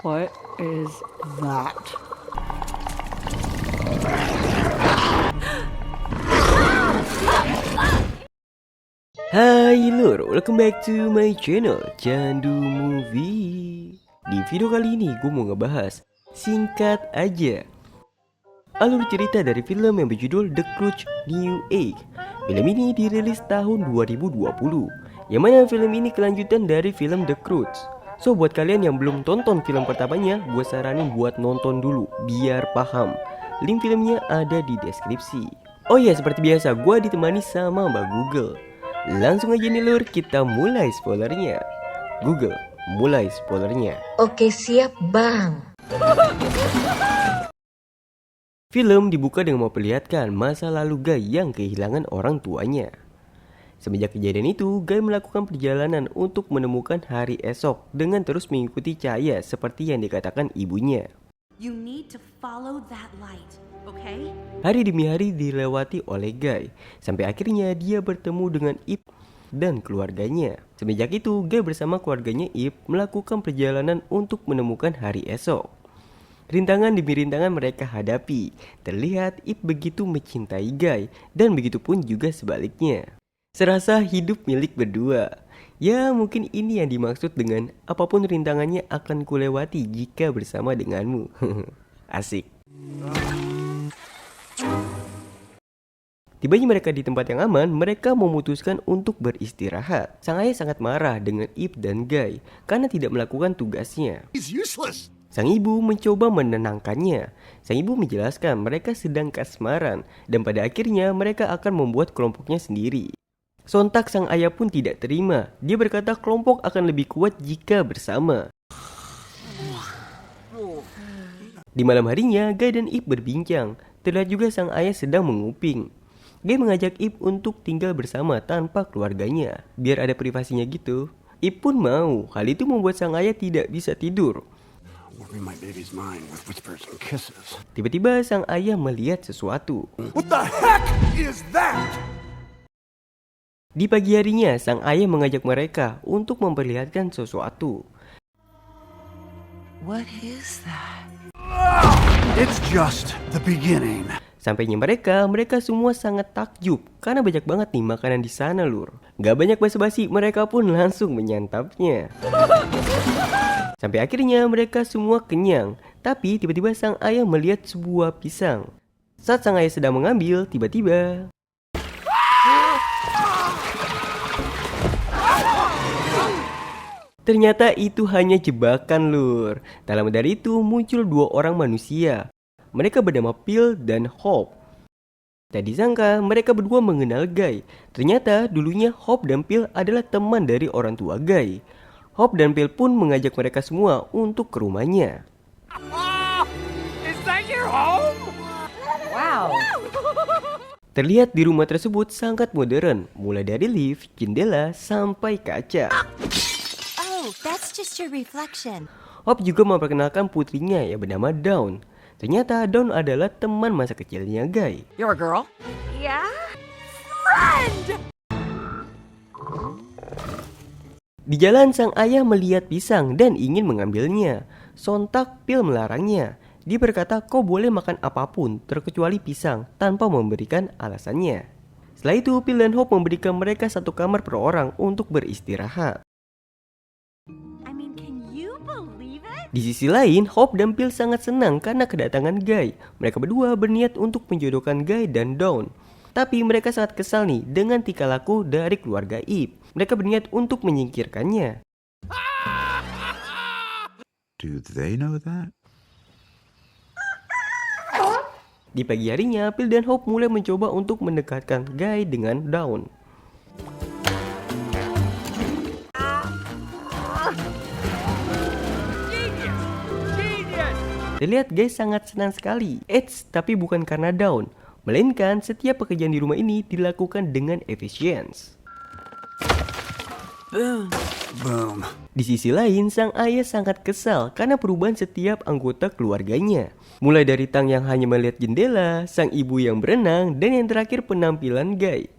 What is that? Hai lur, welcome back to my channel Candu Movie. Di video kali ini gue mau ngebahas singkat aja alur cerita dari film yang berjudul The Croods New Age. Film ini dirilis tahun 2020, yang mana film ini kelanjutan dari film The Croods. So buat kalian yang belum tonton film pertamanya, gue saranin buat nonton dulu biar paham. Link filmnya ada di deskripsi. Oh ya, seperti biasa gue ditemani sama Mbak Google. Langsung aja nih lur, kita mulai spoilernya. Google, mulai spoilernya. Oke, siap bang. Film dibuka dengan memperlihatkan masa lalu Guy yang kehilangan orang tuanya. Semenjak kejadian itu, Guy melakukan perjalanan untuk menemukan hari esok dengan terus mengikuti cahaya seperti yang dikatakan ibunya. You need to follow that light, okay? Hari demi hari dilewati oleh Guy, sampai akhirnya dia bertemu dengan Ip dan keluarganya. Semenjak itu, Guy bersama keluarganya Ip melakukan perjalanan untuk menemukan hari esok. Rintangan demi rintangan mereka hadapi. Terlihat Ip begitu mencintai Guy, dan begitu pun juga sebaliknya. Serasa hidup milik berdua. Ya, mungkin ini yang dimaksud dengan apapun rintangannya akan kulewati jika bersama denganmu. Asik. Tibanya mereka di tempat yang aman, mereka memutuskan untuk beristirahat. Sang ayah sangat marah dengan Ip dan Guy karena tidak melakukan tugasnya. Sang ibu mencoba menenangkannya. Sang ibu menjelaskan mereka sedang kasmaran dan pada akhirnya mereka akan membuat kelompoknya sendiri. Sontak sang ayah pun tidak terima. Dia berkata kelompok akan lebih kuat jika bersama. Di malam harinya, Guy dan Ip berbincang. Terlihat juga sang ayah sedang menguping. Guy mengajak Ip untuk tinggal bersama tanpa keluarganya, biar ada privasinya gitu. Ip pun mau. Hal itu membuat sang ayah tidak bisa tidur. Tiba-tiba sang ayah melihat sesuatu. What the heck is that? Di pagi harinya, sang ayah mengajak mereka untuk memperlihatkan sesuatu. What is that? It's just the beginning. Sampainya mereka semua sangat takjub karena banyak banget nih makanan di sana lur. Gak banyak basa-basi, mereka pun langsung menyantapnya. Sampai akhirnya mereka semua kenyang. Tapi tiba-tiba sang ayah melihat sebuah pisang. Saat sang ayah sedang mengambil, tiba-tiba ternyata itu hanya jebakan lur. Tak lama dari itu muncul dua orang manusia. Mereka bernama Phil dan Hope. Tak disangka mereka berdua mengenal Guy. Ternyata dulunya Hope dan Phil adalah teman dari orang tua Guy. Hope dan Phil pun mengajak mereka semua untuk ke rumahnya. Is that your home? Wow. Terlihat di rumah tersebut sangat modern. Mulai dari lift, jendela, sampai kaca. Oh, that's just your reflection. Hope juga memperkenalkan putrinya yang bernama Dawn. Ternyata Dawn adalah teman masa kecilnya Guy. You're a girl? Yeah. Friend! Di jalan sang ayah melihat pisang dan ingin mengambilnya. Sontak Phil melarangnya. Dia berkata kau boleh makan apapun terkecuali pisang tanpa memberikan alasannya. Setelah itu Phil dan Hope memberikan mereka satu kamar per orang untuk beristirahat. Di sisi lain, Hope dan Phil sangat senang karena kedatangan Guy. Mereka berdua berniat untuk menjodohkan Guy dan Dawn. Tapi mereka sangat kesal nih dengan tingkah laku dari keluarga Ip. Mereka berniat untuk menyingkirkannya. Do they know that? Di pagi harinya, Phil dan Hope mulai mencoba untuk mendekatkan Guy dengan Dawn. Terlihat Guy sangat senang sekali. Tapi bukan karena Dawn, melainkan setiap pekerjaan di rumah ini dilakukan dengan efisiensi. Boom. Di sisi lain, sang ayah sangat kesal karena perubahan setiap anggota keluarganya. Mulai dari Tang yang hanya melihat jendela, sang ibu yang berenang, dan yang terakhir penampilan Guy.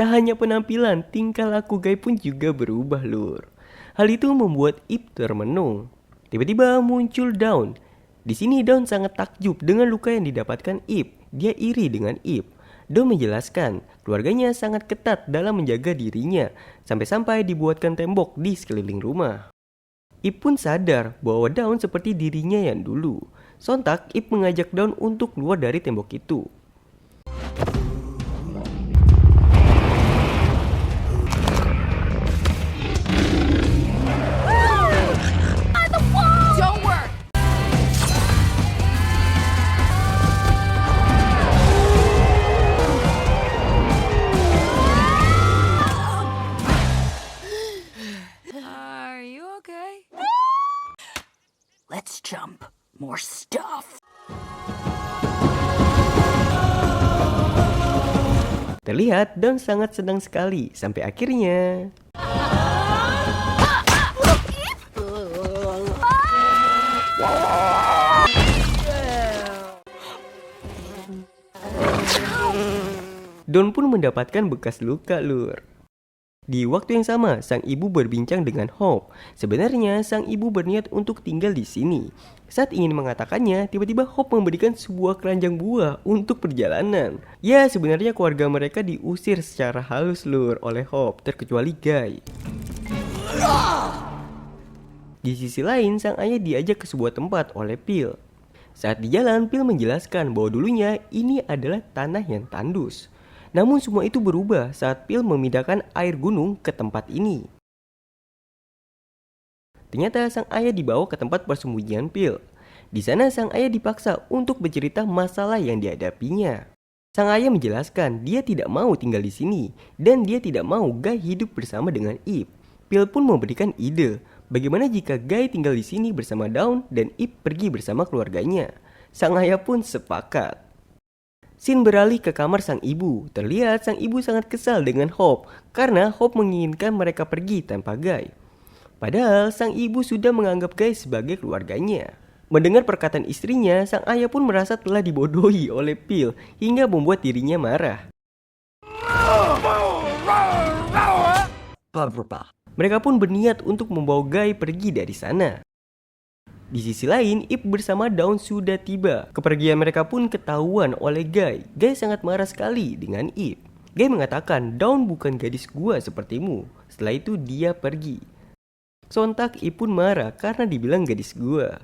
Tak hanya penampilan, tingkah laku Guy pun juga berubah lur. Hal itu membuat Ip termenung. Tiba-tiba muncul Dawn. Di sini Dawn sangat takjub dengan luka yang didapatkan Ip. Dia iri dengan Ip. Dawn menjelaskan, keluarganya sangat ketat dalam menjaga dirinya, sampai-sampai dibuatkan tembok di sekeliling rumah. Ip pun sadar bahwa Dawn seperti dirinya yang dulu. Sontak, Ip mengajak Dawn untuk keluar dari tembok itu. Let's jump. More stuff. Terlihat Dawn sangat senang sekali sampai akhirnya Dawn pun mendapatkan bekas luka, lur. Di waktu yang sama, sang ibu berbincang dengan Hope. Sebenarnya, sang ibu berniat untuk tinggal di sini. Saat ingin mengatakannya, tiba-tiba Hope memberikan sebuah keranjang buah untuk perjalanan. Ya, sebenarnya keluarga mereka diusir secara halus, lur, oleh Hope, terkecuali Guy. Di sisi lain, sang ayah diajak ke sebuah tempat oleh Phil. Saat di jalan, Phil menjelaskan bahwa dulunya ini adalah tanah yang tandus. Namun semua itu berubah saat Phil memindahkan air gunung ke tempat ini. Ternyata sang ayah dibawa ke tempat persembunyian Phil. Di sana sang ayah dipaksa untuk bercerita masalah yang dihadapinya. Sang ayah menjelaskan dia tidak mau tinggal di sini dan dia tidak mau Guy hidup bersama dengan Ip. Phil pun memberikan ide, bagaimana jika Guy tinggal di sini bersama Dawn dan Ip pergi bersama keluarganya. Sang ayah pun sepakat. Scene beralih ke kamar sang ibu. Terlihat sang ibu sangat kesal dengan Hope karena Hope menginginkan mereka pergi tanpa Guy. Padahal sang ibu sudah menganggap Guy sebagai keluarganya. Mendengar perkataan istrinya, sang ayah pun merasa telah dibodohi oleh Phil hingga membuat dirinya marah. Mereka pun berniat untuk membawa Guy pergi dari sana. Di sisi lain, Ip bersama Dawn sudah tiba. Kepergian mereka pun ketahuan oleh Guy. Guy sangat marah sekali dengan Ip. Guy mengatakan, Dawn bukan gadis gua sepertimu. Setelah itu dia pergi. Sontak Ip pun marah karena dibilang gadis gua.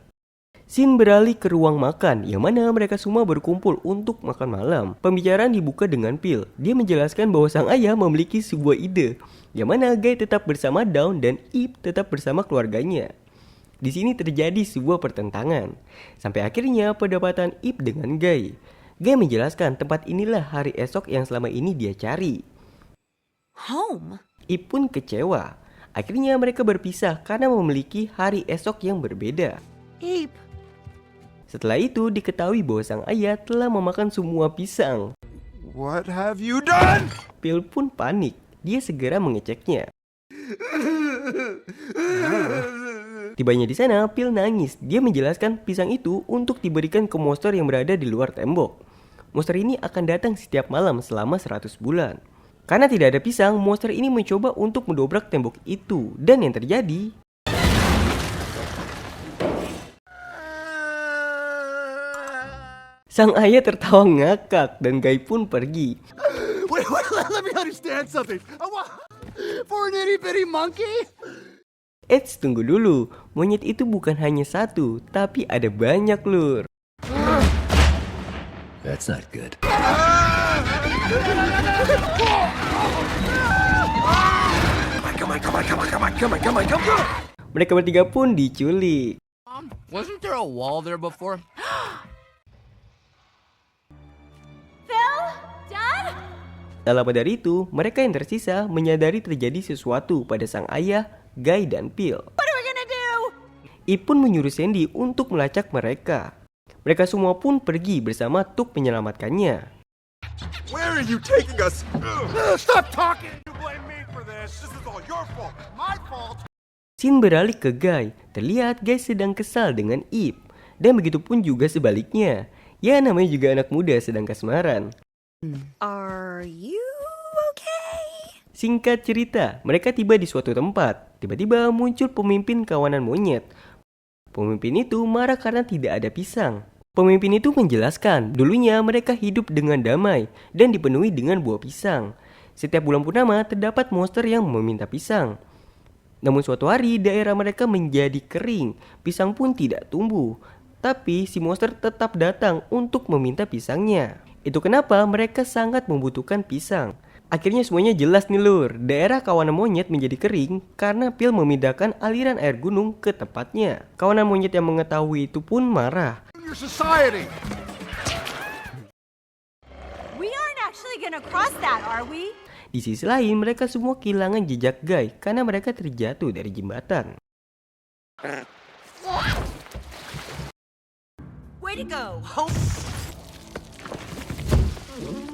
Scene beralih ke ruang makan, yang mana mereka semua berkumpul untuk makan malam. Pembicaraan dibuka dengan Phil. Dia menjelaskan bahwa sang ayah memiliki sebuah ide, yang mana Guy tetap bersama Dawn dan Ip tetap bersama keluarganya. Di sini terjadi sebuah pertentangan. Sampai akhirnya perdebatan Ip dengan Guy. Guy menjelaskan tempat inilah hari esok yang selama ini dia cari. Home? Ip pun kecewa. Akhirnya mereka berpisah karena memiliki hari esok yang berbeda. Ip. Setelah itu diketahui bahwa sang ayah telah memakan semua pisang. What have you done? Phil pun panik. Dia segera mengeceknya. Tibanya di sana, Phil nangis. Dia menjelaskan pisang itu untuk diberikan ke monster yang berada di luar tembok. Monster ini akan datang setiap malam selama 100 bulan. Karena tidak ada pisang, monster ini mencoba untuk mendobrak tembok itu. Dan yang terjadi, sang ayah tertawa ngakak dan Guy pun pergi. Wait, let me understand something. For an itty bitty monkey? Eits, tunggu dulu. Monyet itu bukan hanya satu, tapi ada banyak, lur. That's not good. Come on. Mereka bertiga pun diculik. Wasn't there a wall there before? Tak lama dari itu, mereka yang tersisa menyadari terjadi sesuatu pada sang ayah, Guy dan Phil. Ip pun menyuruh Sandy untuk melacak mereka. Mereka semua pun pergi bersama Tuk menyelamatkannya. Where are you taking us? Stop talking! You blame me for this. This is all your fault. My fault. Scene beralih ke Guy. Terlihat Guy sedang kesal dengan Ip. Dan begitu pun juga sebaliknya. Ya, namanya juga anak muda sedang kasmaran. Are you okay? Singkat cerita, mereka tiba di suatu tempat. Tiba-tiba muncul pemimpin kawanan monyet. Pemimpin itu marah karena tidak ada pisang. Pemimpin itu menjelaskan, dulunya mereka hidup dengan damai dan dipenuhi dengan buah pisang. Setiap bulan purnama terdapat monster yang meminta pisang. Namun suatu hari daerah mereka menjadi kering, pisang pun tidak tumbuh. Tapi si monster tetap datang untuk meminta pisangnya. Itu kenapa mereka sangat membutuhkan pisang. Akhirnya semuanya jelas nih lur, daerah kawanan monyet menjadi kering karena Phil memindahkan aliran air gunung ke tempatnya. Kawanan monyet yang mengetahui itu pun marah. Your society. We aren't actually gonna cross that, are we? Di sisi lain mereka semua kehilangan jejak Guy karena mereka terjatuh dari jembatan. Way to go, Hope.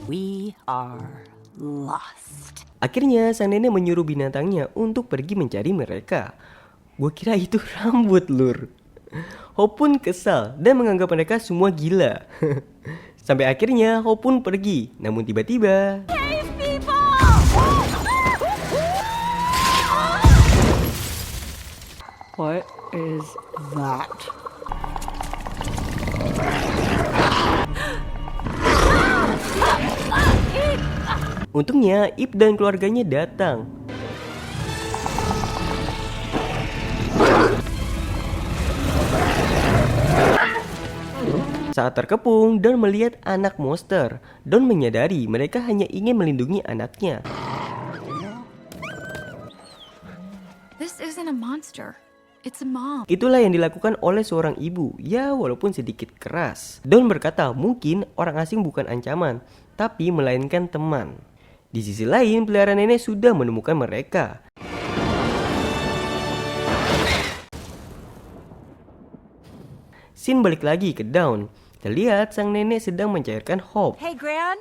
We are lost. Akhirnya sang nenek menyuruh binatangnya untuk pergi mencari mereka. Gua kira itu rambut lur. Hope pun kesal dan menganggap mereka semua gila. Sampai akhirnya Hope pun pergi. Namun tiba-tiba Cave people! What is that? untungnya Ip dan keluarganya datang. Saat terkepung dan melihat anak monster, Don menyadari mereka hanya ingin melindungi anaknya. This isn't a monster. It's a mom. Itulah yang dilakukan oleh seorang ibu, ya walaupun sedikit keras. Don berkata mungkin orang asing bukan ancaman, tapi melainkan teman. Di sisi lain, peliharaan nenek sudah menemukan mereka. Scene balik lagi ke Dawn. Terlihat sang nenek sedang mencairkan Hope. Hey, Gran,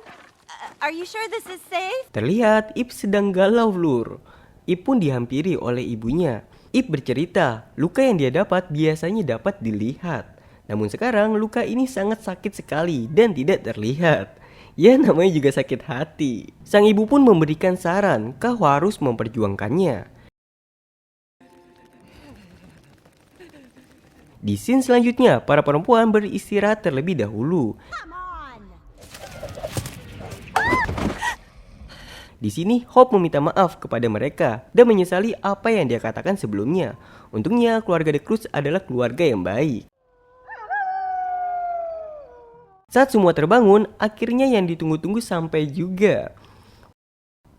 are you sure this is safe? Terlihat Ip sedang galau lur. Ip pun dihampiri oleh ibunya. Ip bercerita, luka yang dia dapat biasanya dapat dilihat. Namun sekarang luka ini sangat sakit sekali dan tidak terlihat. Ya namanya juga sakit hati. Sang ibu pun memberikan saran, kau harus memperjuangkannya. Di scene selanjutnya, para perempuan beristirahat terlebih dahulu. Di sini, Hope meminta maaf kepada mereka dan menyesali apa yang dia katakan sebelumnya. Untungnya, keluarga The Cruz adalah keluarga yang baik. Saat semua terbangun, akhirnya yang ditunggu-tunggu sampai juga.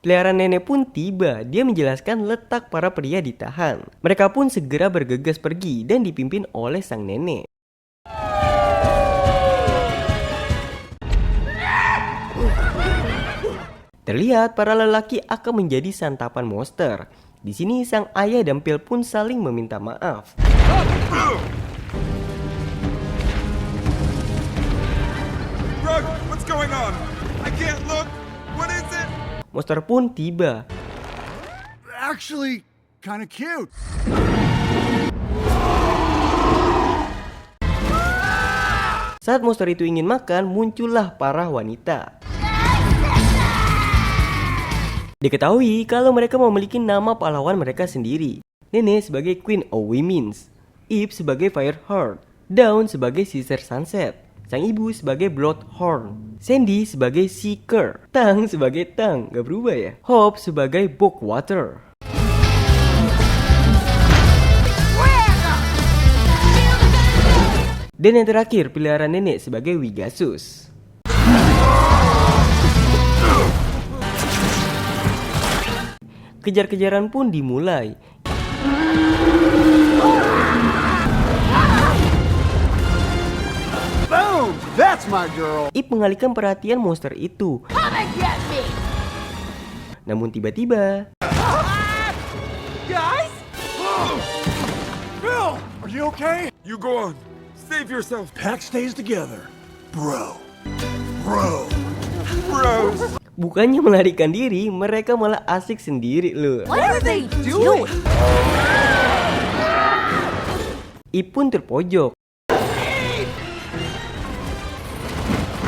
Peliharaan nenek pun tiba. Dia menjelaskan letak para pria ditahan. Mereka pun segera bergegas pergi dan dipimpin oleh sang nenek. Terlihat para lelaki akan menjadi santapan monster. Di sini sang ayah dan Phil pun saling meminta maaf. Rug, what's going on? I can't look. What is it? Monster pun tiba. Actually, kind of cute. Saat monster itu ingin makan, muncullah para wanita. Diketahui kalau mereka memiliki nama pahlawan mereka sendiri. Nenek sebagai Queen of Women's, Ip sebagai Fireheart, Dawn sebagai Sister Sunset, sang ibu sebagai Bloodhorn, Sandy sebagai Seeker, Tang sebagai Tang, gak berubah ya, Hope sebagai Bookwater. Dan yang terakhir, peliharaan nenek sebagai Wigasus. Kejar-kejaran pun dimulai. Boom! That's my girl. Ip mengalihkan perhatian monster itu. Namun tiba-tiba Guys? Bill, are you okay? You go on. Save yourself. Pack stays together. Bro. Bros. bukannya melarikan diri, mereka malah asik sendiri loh. What are they doing? Ip pun terpojok.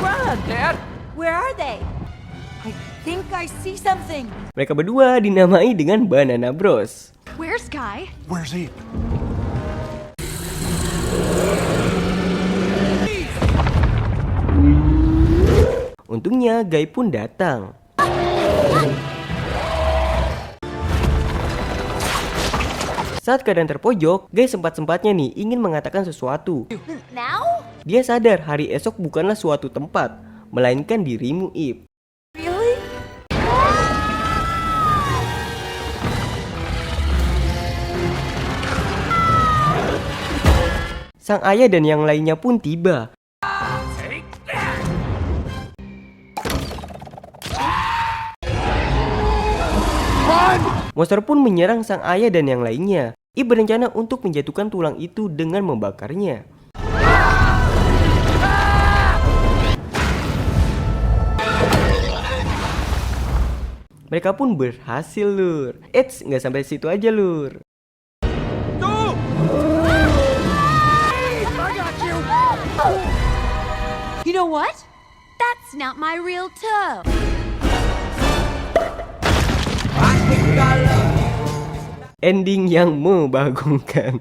Run, Dad! Where are they? I think I see something. Mereka berdua dinamai dengan Banana Bros. Where's Guy? Where's he? Untungnya Guy pun datang. Saat keadaan terpojok, Guy sempat-sempatnya nih ingin mengatakan sesuatu. Now? Dia sadar hari esok bukanlah suatu tempat, melainkan dirimu, Ip. Really? Sang ayah dan yang lainnya pun tiba. Monster pun menyerang sang ayah dan yang lainnya. Ip berencana untuk menjatuhkan tulang itu dengan membakarnya. Mereka pun berhasil, Lur. Eits, nggak sampai situ aja, Lur. You know what? That's not my real toe. Ending yang membagongkan.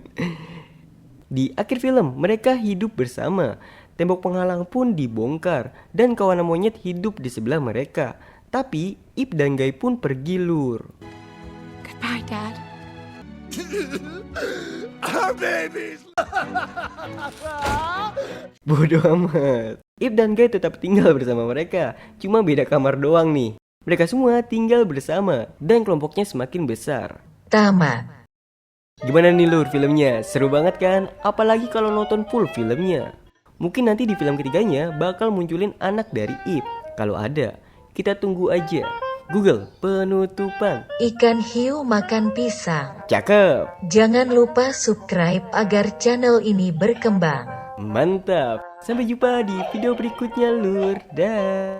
Di akhir film, mereka hidup bersama. Tembok penghalang pun dibongkar dan kawanan monyet hidup di sebelah mereka. Tapi Ip dan Guy pun pergi, Lur. Goodbye, Dad. Our babies! Bodoh amat. Ip dan Guy tetap tinggal bersama mereka. Cuma beda kamar doang nih. Mereka semua tinggal bersama dan kelompoknya semakin besar. Tamat. Gimana nih, Lur, filmnya? Seru banget kan? Apalagi kalau nonton full filmnya. Mungkin nanti di film ketiganya bakal munculin anak dari Ip. Kalau ada, kita tunggu aja. Google penutupan. Ikan hiu makan pisang. Cakep. Jangan lupa subscribe agar channel ini berkembang. Mantap. Sampai jumpa di video berikutnya, Lur. Dah.